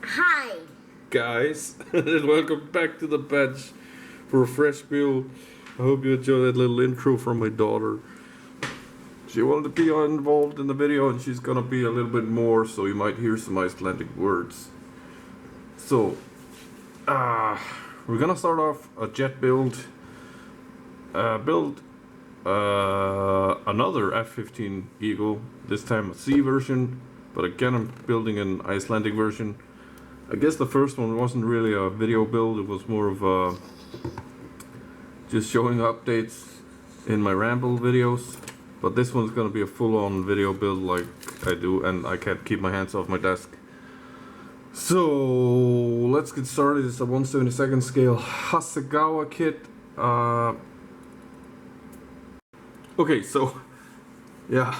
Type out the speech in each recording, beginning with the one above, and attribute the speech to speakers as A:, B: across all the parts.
A: Hi.
B: Guys, and welcome back to the bench for a fresh build. I hope you enjoyed that little intro from my daughter. She wanted to be involved in the video and she's gonna be a little bit more, so you might hear some Icelandic words. So, we're gonna start off a jet build. Another F-15 Eagle, this time a C version, but again I'm building an Icelandic version. I guess the first one wasn't really a video build, it was more of a just showing updates in my ramble videos, but this one's gonna be a full-on video build like I do, and I can't keep my hands off my desk. So let's get started. It's a 1/72 scale Hasegawa kit. Okay, so yeah,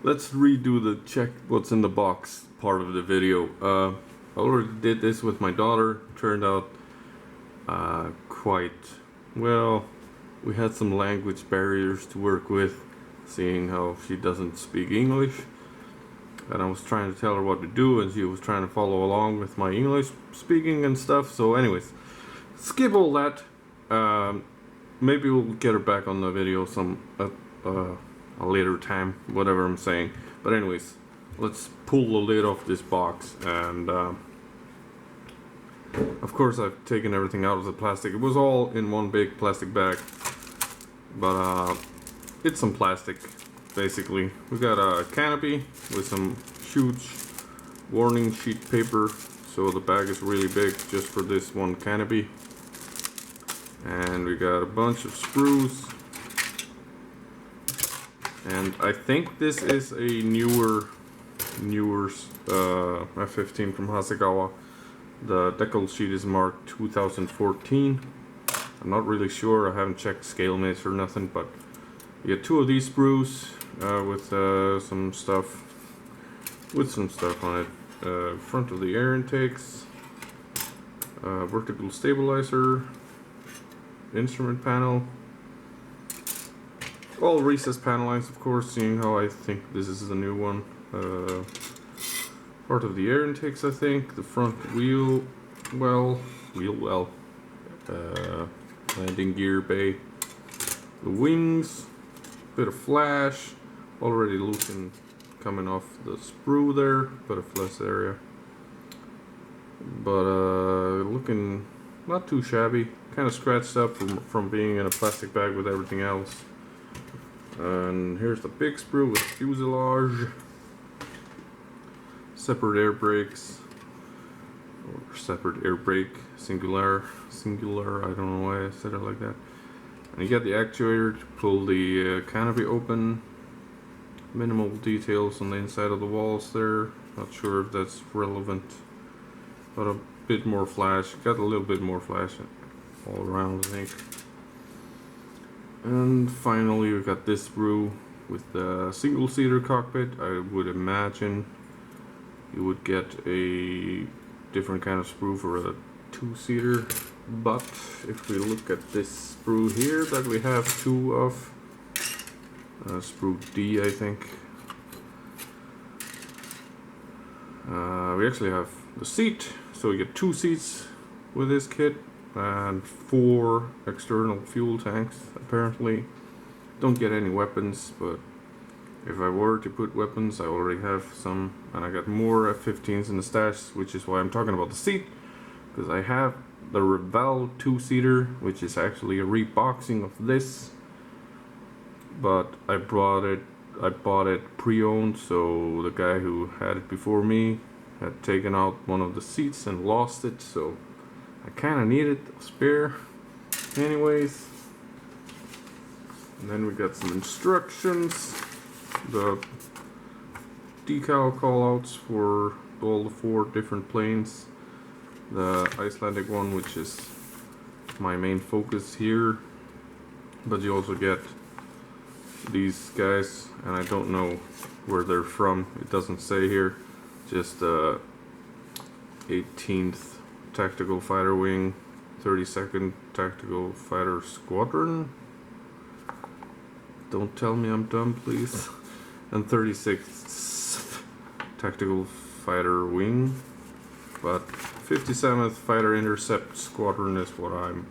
B: let's redo the check what's in the box part of the video. I already did this with my daughter. Turned out quite well. We had some language barriers to work with, seeing how she doesn't speak English, and I was trying to tell her what to do and she was trying to follow along with my English speaking and stuff. So anyways, skip all that. Maybe we'll get her back on the video a later time, whatever I'm saying. But anyways, let's pull the lid off this box, and of course I've taken everything out of the plastic. It was all in one big plastic bag, but it's some plastic basically. We got a canopy with some huge warning sheet paper, so the bag is really big just for this one canopy. And we got a bunch of screws, and I think this is a newer F-15 from Hasegawa. The decal sheet is marked 2014. I'm not really sure, I haven't checked scale mates or nothing, but you get two of these sprues with some stuff on it. Front of the air intakes, vertical stabilizer, instrument panel, all recessed panel lines, of course, seeing how I think this is the new one. Part of the air intakes, I think. The front wheel well, landing gear bay. The wings, bit of flash, already looking coming off the sprue there, bit of flash area. But looking not too shabby. Kind of scratched up from being in a plastic bag with everything else. And here's the big sprue with fuselage, separate air brakes, or separate air brake, singular, I don't know why I said it like that. And you got the actuator to pull the canopy open. Minimal details on the inside of the walls there, not sure if that's relevant, but a bit more flash, got a little bit more flash all around, I think. And finally we got this sprue with the single-seater cockpit. I would imagine you would get a different kind of sprue for a two-seater, but if we look at this sprue here that we have two of, sprue D I think, we actually have the seat, so we get two seats with this kit and 4 external fuel tanks. Apparently don't get any weapons, but if I were to put weapons, I already have some, and I got more F-15s in the stash, which is why I'm talking about the seat, because I have the Revel 2-seater, which is actually a reboxing of this, but I bought it pre-owned, so the guy who had it before me had taken out one of the seats and lost it, so I kind of needed a spare anyways. And then we got some instructions, the decal callouts for all the 4 different planes, the Icelandic one, which is my main focus here, but you also get these guys, and I don't know where they're from, it doesn't say here, just 18th Tactical Fighter Wing, 32nd Tactical Fighter Squadron, don't tell me I'm dumb please, and 36th Tactical Fighter Wing. but 57th Fighter Intercept Squadron is what I'm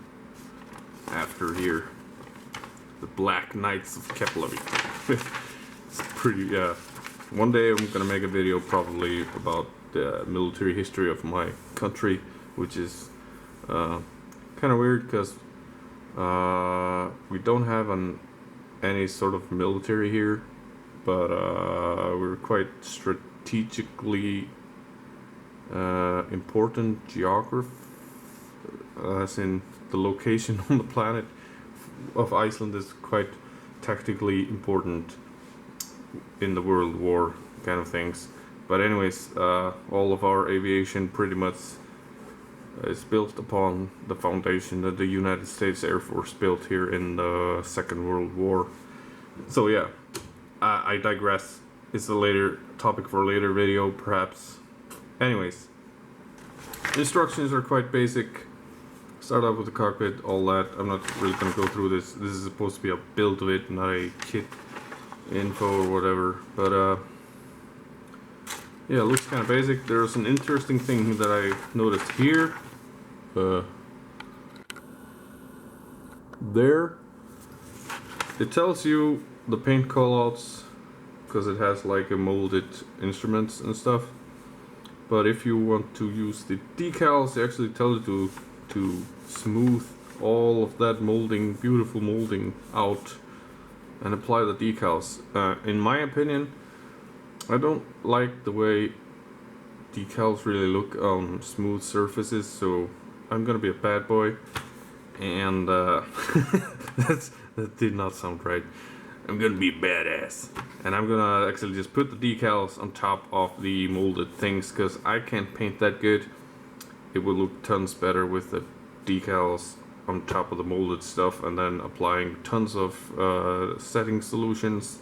B: after here. The Black Knights of Keflavik. It's pretty, yeah. One day I'm gonna make a video probably about the military history of my country, which is kind of weird because we don't have any sort of military here, but we're quite strategically important geography, as in the location on the planet of Iceland is quite tactically important in the World War kind of things. But anyways, all of our aviation pretty much is built upon the foundation that the United States Air Force built here in the Second World War. So yeah, I digress. It's a later topic for a later video, perhaps. Anyways, instructions are quite basic. Start off with the cockpit, all that. I'm not really gonna go through this. This is supposed to be a build of it, not a kit info or whatever. But yeah, it looks kind of basic. There's an interesting thing that I noticed here. There, it tells you the paint callouts because it has like a molded instruments and stuff. But if you want to use the decals, they actually tell you to smooth all of that molding, beautiful molding out and apply the decals. In my opinion, I don't like the way decals really look on smooth surfaces, so I'm gonna be a bad boy. And that did not sound right. I'm gonna be badass, and I'm gonna actually just put the decals on top of the molded things because I can't paint that good. It would look tons better with the decals on top of the molded stuff, and then applying tons of setting solutions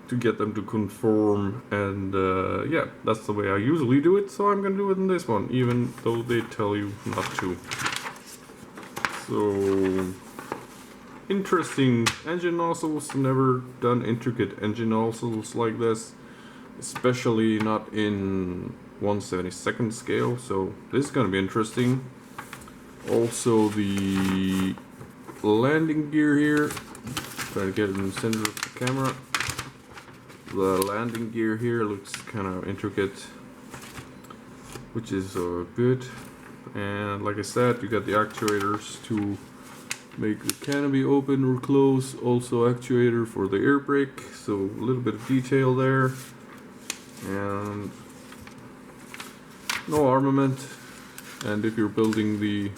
B: to get them to conform. And yeah, that's the way I usually do it, so I'm gonna do it in this one, even though they tell you not to. So, interesting engine nozzles. Never done intricate engine nozzles like this, especially not in 1/72nd scale, so this is gonna be interesting. Also, the landing gear here, try to get it in the center of the camera. The landing gear here looks kind of intricate, which is good. And like I said, you got the actuators to make the canopy open or close. Also actuator for the air brake, so a little bit of detail there. And no armament. And if you're building the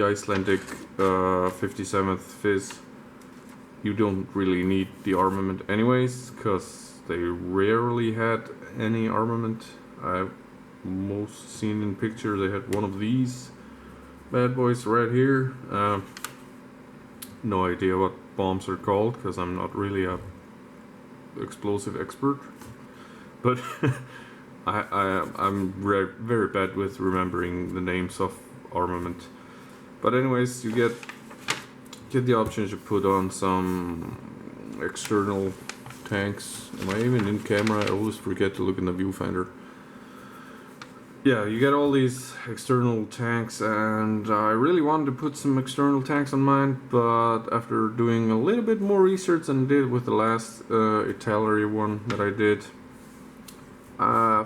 B: Icelandic 57th Fizz, you don't really need the armament anyways, because they rarely had any armament. I've most seen in picture they had one of these bad boys right here. No idea what bombs are called because I'm not really a explosive expert, but I'm very bad with remembering the names of armament. But anyways, you get the option to put on some external tanks. Am I even in camera? I always forget to look in the viewfinder. Yeah, you get all these external tanks, and I really wanted to put some external tanks on mine, but after doing a little bit more research than I did with the last Italy one that I did,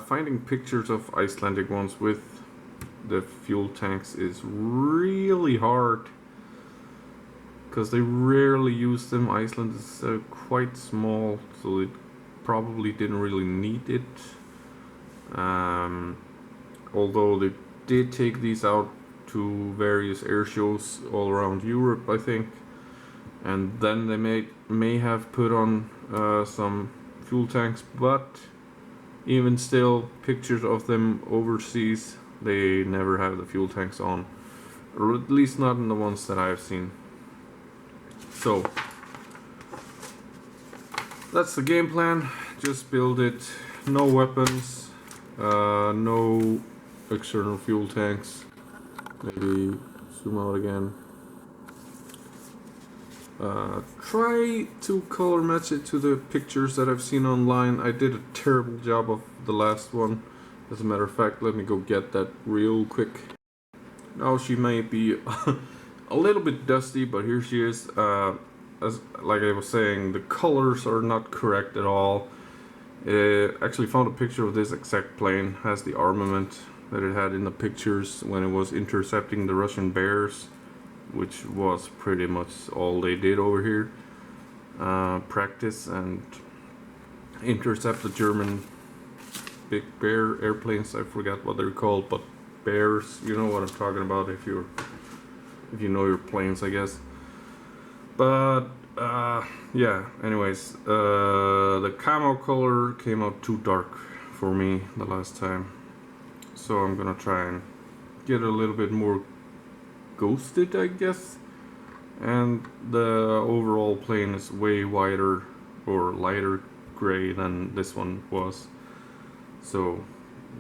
B: finding pictures of Icelandic ones with the fuel tanks is really hard, because they rarely use them. Iceland is quite small, so it probably didn't really need it. Although they did take these out to various air shows all around Europe, I think, and then they may have put on some fuel tanks, but even still, pictures of them overseas, they never have the fuel tanks on, or at least not in the ones that I've seen. So that's the game plan. Just build it. No weapons, no external fuel tanks. Maybe zoom out again. Try to color match it to the pictures that I've seen online. I did a terrible job of the last one. As a matter of fact, let me go get that real quick. Now she may be a little bit dusty, but here she is. As like I was saying, the colors are not correct at all. Actually found a picture of this exact plane. Has the armament that it had in the pictures when it was intercepting the Russian Bears, which was pretty much all they did over here. Practice and intercept the German big bear airplanes. I forgot what they're called, but bears, you know what I'm talking about if you know your planes, I guess. But yeah, anyways, the camo color came out too dark for me the last time, so I'm gonna try and get a little bit more ghosted, I guess. And the overall plane is way wider or lighter gray than this one was, so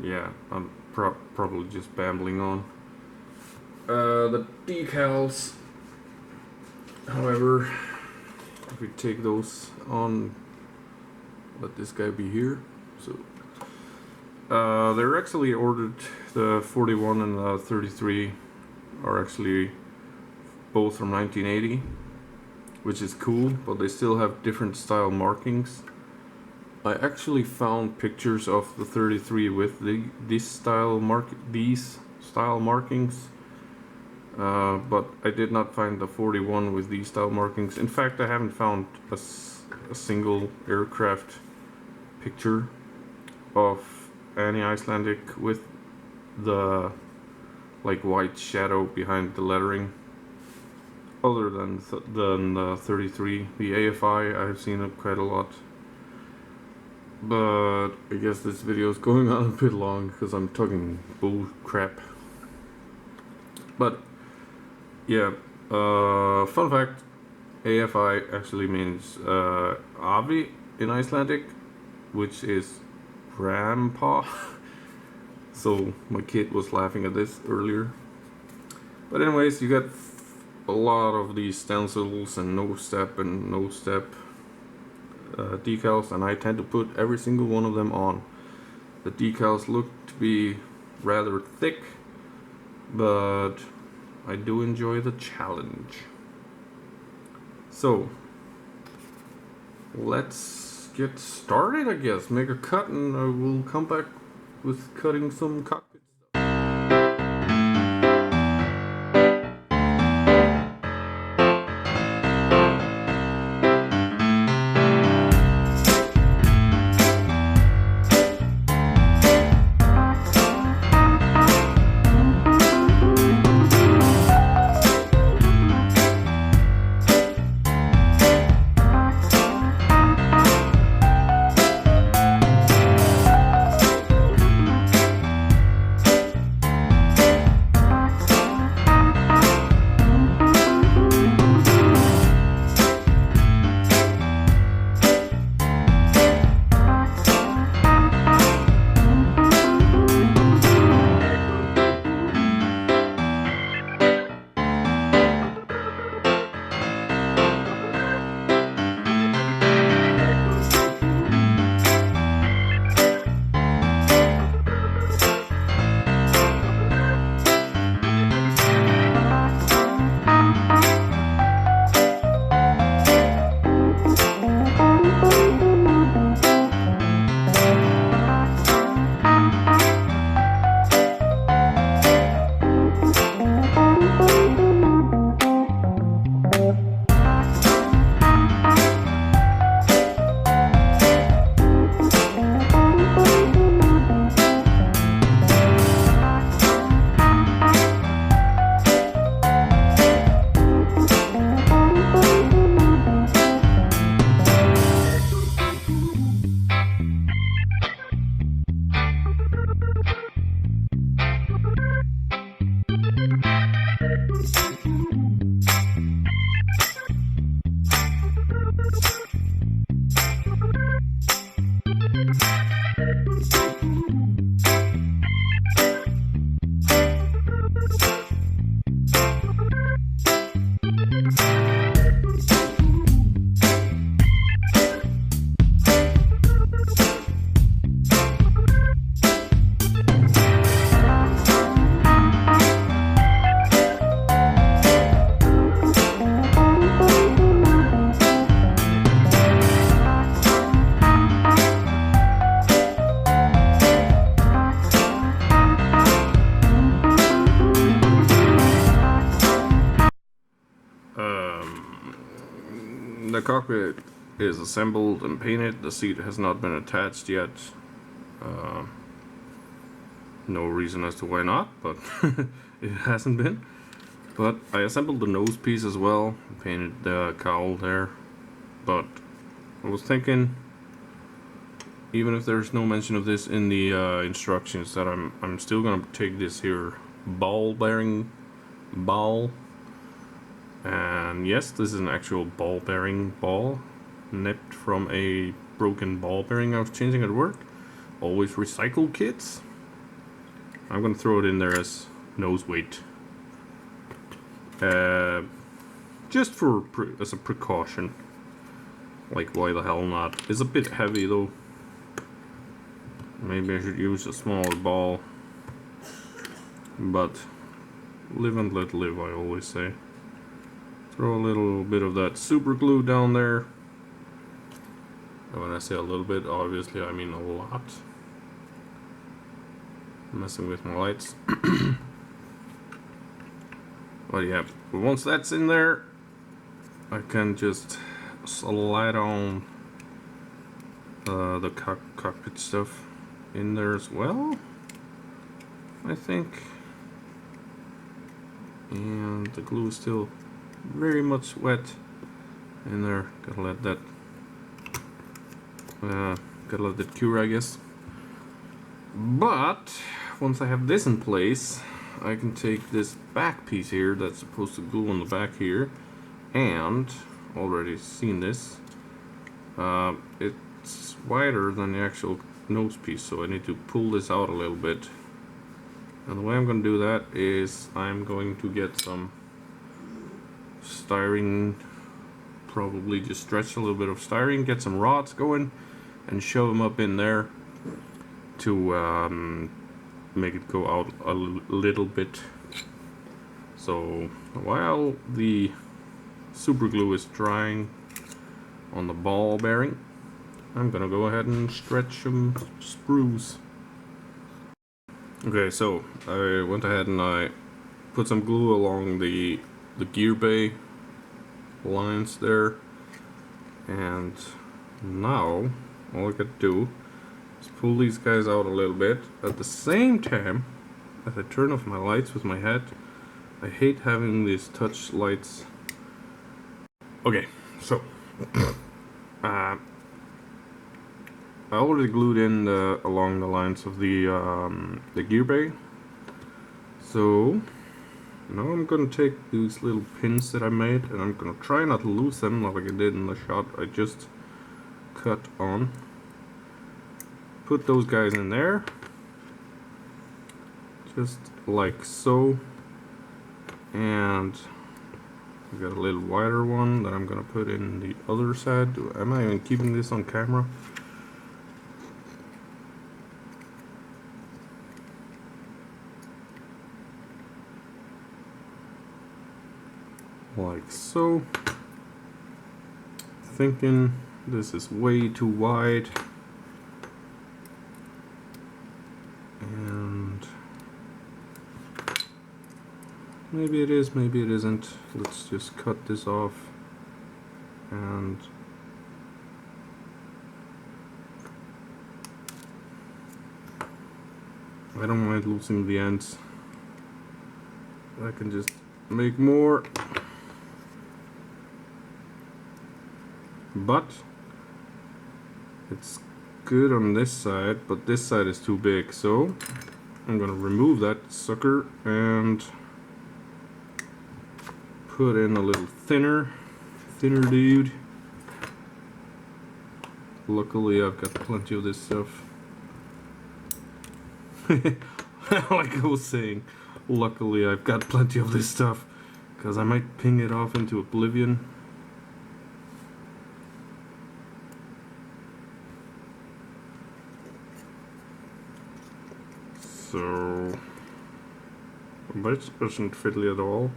B: yeah, I'm probably just babbling on. The decals, however, if we take those on, let this guy be here. So they're actually ordered, the 41 and the 33 are actually both from 1980, which is cool, but they still have different style markings. I actually found pictures of the 33 with these style markings, but I did not find the 41 with these style markings. In fact, I haven't found a single aircraft picture of any Icelandic with the like white shadow behind the lettering, other than the 33. The AFI, I've seen it quite a lot. But I guess this video is going on a bit long because I'm talking bull crap. But yeah, fun fact, AFI actually means Avi in Icelandic, which is grandpa. So my kid was laughing at this earlier. But anyways, you got a lot of these stencils and no step decals, and I tend to put every single one of them on. The decals look to be rather thick, but I do enjoy the challenge. So let's get started, I guess. Make a cut and I will come back with cutting some cockpit stuff. cockpit is assembled and painted. The seat has not been attached yet. No reason as to why not, but it hasn't been. But I assembled the nose piece as well, painted the cowl there. But I was thinking, even if there's no mention of this in the instructions, that I'm still gonna take this here ball bearing ball. And yes, this is an actual ball bearing ball, nipped from a broken ball bearing I was changing at work. Always recycle kits. I'm gonna throw it in there as nose weight, just for as a precaution. Like, why the hell not? It's a bit heavy though. Maybe I should use a smaller ball, but live and let live, I always say. Throw a little bit of that super glue down there. And when I say a little bit, obviously I mean a lot. Messing with my lights. But yeah, once that's in there, I can just slide on the cockpit stuff in there as well, I think. And the glue is still very much wet in there. Gotta let that cure, I guess. But once I have this in place, I can take this back piece here that's supposed to glue on the back here, and already seen this. It's wider than the actual nose piece, so I need to pull this out a little bit. And the way I'm going to do that is I'm going to get some styrene, probably just stretch a little bit of styrene, get some rods going, and shove them up in there to make it go out a little bit. So while the super glue is drying on the ball bearing, I'm gonna go ahead and stretch some sprues. Okay, so I went ahead and I put some glue along the gear bay lines there, and now all I gotta do is pull these guys out a little bit. At the same time, as I turn off my lights with my head, I hate having these touch lights. Okay, so I already glued in along the lines of the gear bay. So now I'm gonna take these little pins that I made, and I'm gonna try not to lose them like I did in the shot I just cut on. Put those guys in there, just like so. And I got a little wider one that I'm gonna put in the other side. Am I even keeping this on camera? Like so. Thinking this is way too wide. And maybe it is, maybe it isn't. Let's just cut this off. And I don't mind losing the ends. I can just make more. But it's good on this side, but this side is too big, so I'm gonna remove that sucker and put in a little thinner dude. Luckily I've got plenty of this stuff. Like I was saying, luckily I've got plenty of this stuff, because I might ping it off into oblivion. So this isn't fiddly at all.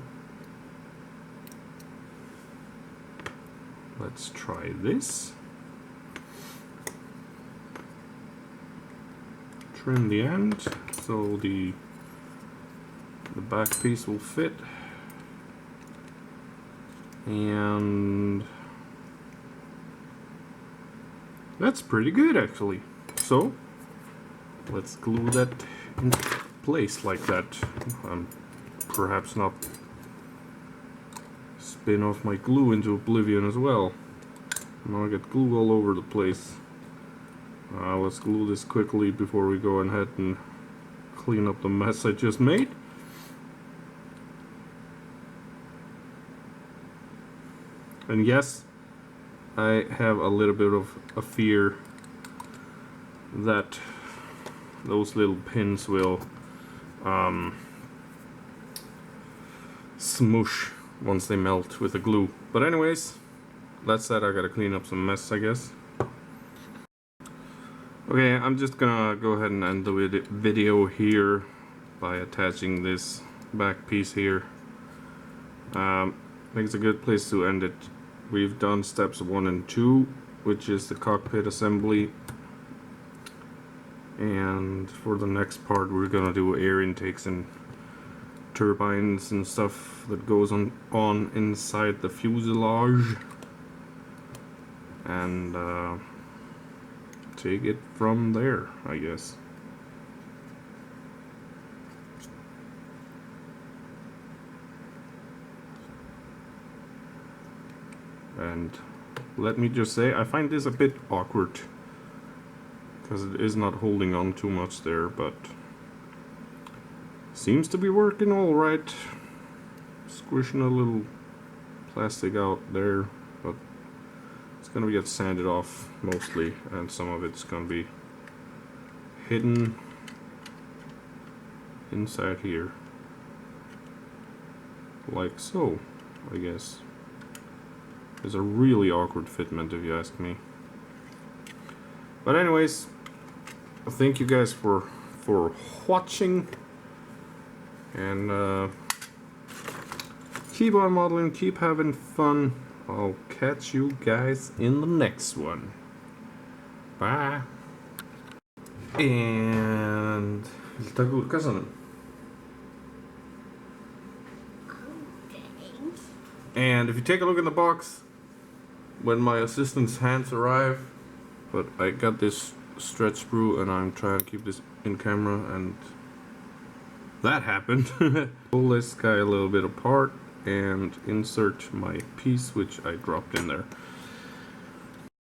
B: Let's try this. Trim the end so the back piece will fit. And That's pretty good actually. So let's glue that in place like that. Perhaps not spin off my glue into oblivion as well. Now I get glue all over the place. Let's glue this quickly before we go ahead and clean up the mess I just made. And yes, I have a little bit of a fear that those little pins will smoosh once they melt with the glue. But anyways, that said, I gotta clean up some mess, I guess. Okay, I'm just gonna go ahead and end the video here by attaching this back piece here. I think it's a good place to end it. We've done steps 1 and 2, which is the cockpit assembly. And for the next part, we're gonna do air intakes and turbines and stuff that goes on inside the fuselage. And take it from there, I guess. And let me just say, I find this a bit awkward because it is not holding on too much there, but seems to be working all right. Squishing a little plastic out there, but it's gonna get sanded off mostly, and some of it's gonna be hidden inside here, like so, I guess. It's a really awkward fitment, if you ask me. But anyways, thank you guys for watching, and keep on modeling, keep having fun. I'll catch you guys in the next one. Bye. And ta gurka sa nun. And if you take a look in the box when my assistant's hands arrive, but I got this stretch sprue and I'm trying to keep this in camera, and that happened. Pull this guy a little bit apart and insert my piece, which I dropped in there.